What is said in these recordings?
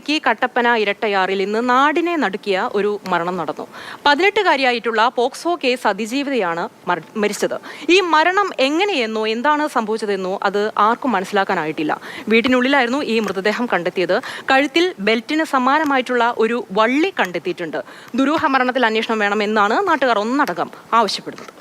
ഇടുക്കി കട്ടപ്പന ഇരട്ടയാറിൽ ഇന്ന് നാടിനെ നടുക്കിയ ഒരു മരണം നടന്നു. 18-കാരിയായിട്ടുള്ള പോക്സോ കേസ് അതിജീവിതയാണ് മരിച്ചത്. ഈ മരണം എങ്ങനെയെന്നോ എന്താണ് സംഭവിച്ചതെന്നോ അത് ആർക്കും മനസ്സിലാക്കാനായിട്ടില്ല. വീട്ടിനുള്ളിലായിരുന്നു ഈ മൃതദേഹം കണ്ടെത്തിയത്. കഴുത്തിൽ ബെൽറ്റിന് സമാനമായിട്ടുള്ള ഒരു വള്ളി കണ്ടെത്തിയിട്ടുണ്ട്. ദുരൂഹ മരണത്തിൽ അന്വേഷണം വേണമെന്നാണ് നാട്ടുകാർ ഒന്നടങ്കം ആവശ്യപ്പെടുന്നത്.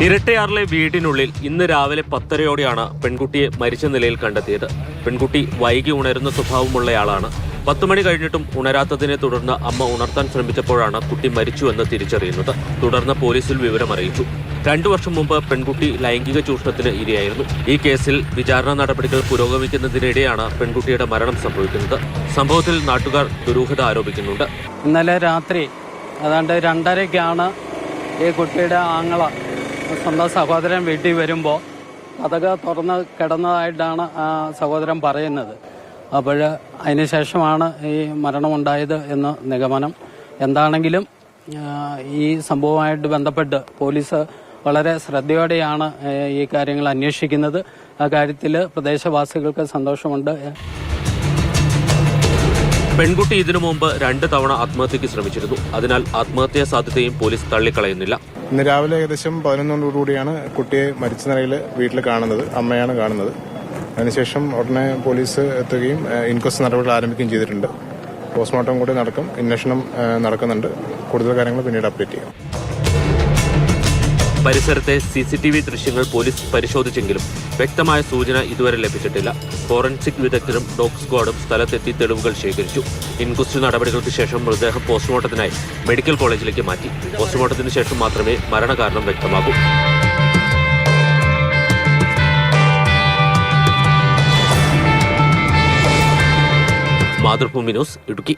ഇരട്ടയാറിലെ വീടിനുള്ളിൽ ഇന്ന് രാവിലെ 10:30-ഓടെയാണ് പെൺകുട്ടിയെ മരിച്ച നിലയിൽ കണ്ടെത്തിയത്. പെൺകുട്ടി വൈകി ഉണരുന്ന സ്വഭാവമുള്ളയാളാണ്. 10 മണി കഴിഞ്ഞിട്ടും ഉണരാത്തതിനെ തുടർന്ന് അമ്മ ഉണർത്താൻ ശ്രമിച്ചപ്പോഴാണ് കുട്ടി മരിച്ചുവെന്ന് തിരിച്ചറിയുന്നത്. തുടർന്ന് പോലീസിൽ വിവരമറിയിച്ചു. 2 വർഷം മുമ്പ് പെൺകുട്ടി ലൈംഗിക ചൂഷണത്തിന് ഇരയായിരുന്നു. ഈ കേസിൽ വിചാരണ നടപടികൾ പുരോഗമിക്കുന്നതിനിടെയാണ് പെൺകുട്ടിയുടെ മരണം സംഭവിക്കുന്നത്. സംഭവത്തിൽ നാട്ടുകാർ ദുരൂഹത ആരോപിക്കുന്നുണ്ട്. ഇന്നലെ രാത്രി ഏതാണ്ട് 2:30-ക്കാണ് ഈ കുട്ടിയുടെ ആങ്ങള സ്വന്തം സഹോദരൻ വീട്ടിൽ വരുമ്പോൾ കതക് തുറന്ന് കിടന്നതായിട്ടാണ് സഹോദരൻ പറയുന്നത്. അപ്പോൾ അതിനുശേഷമാണ് ഈ മരണമുണ്ടായത് എന്ന് നിഗമനം. എന്താണെങ്കിലും ഈ സംഭവവുമായിട്ട് ബന്ധപ്പെട്ട് പോലീസ് വളരെ ശ്രദ്ധയോടെയാണ് ഈ കാര്യങ്ങൾ അന്വേഷിക്കുന്നത്. ആ കാര്യത്തിൽ പ്രദേശവാസികൾക്ക് സന്തോഷമുണ്ട്. പെൺകുട്ടി ഇതിനു മുമ്പ് 2 തവണ ആത്മഹത്യക്ക് ശ്രമിച്ചിരുന്നു. അതിനാൽ ആത്മഹത്യാ സാധ്യതയും പോലീസ് തള്ളിക്കളയുന്നില്ല. ഇന്ന് രാവിലെ ഏകദേശം 11:00-ഓടുകൂടിയാണ് കുട്ടിയെ മരിച്ച നിലയിൽ വീട്ടിൽ കാണുന്നത്. അമ്മയാണ് കാണുന്നത്. അതിനുശേഷം ഉടനെ പോലീസ് എത്തുകയും ഇൻക്വസ്റ്റ് നടപടികൾ ആരംഭിക്കുകയും ചെയ്തിട്ടുണ്ട്. പോസ്റ്റ്മോർട്ടം കൂടി നടക്കും. അന്വേഷണം നടക്കുന്നുണ്ട്. കൂടുതൽ കാര്യങ്ങൾ പിന്നീട് അപ്ഡേറ്റ് ചെയ്യാം. പരിസരത്തെ CCTV ദൃശ്യങ്ങൾ പോലീസ് പരിശോധിച്ചെങ്കിലും വ്യക്തമായ സൂചന ഇതുവരെ ലഭിച്ചിട്ടില്ല. ഫോറൻസിക് വിദഗ്ധരും ഡോഗ് സ്ക്വാഡും സ്ഥലത്തെത്തി തെളിവുകൾ ശേഖരിച്ചു. ഇൻക്വസ്റ്റ് നടപടികൾക്ക് ശേഷം മൃതദേഹം പോസ്റ്റ്മോർട്ടത്തിനായി മെഡിക്കൽ കോളേജിലേക്ക് മാറ്റി. പോസ്റ്റ്മോർട്ടത്തിന് ശേഷം മാത്രമേ മരണകാരണം വ്യക്തമാകൂ. മാതൃഭൂമി ന്യൂസ്, ഇടുക്കി.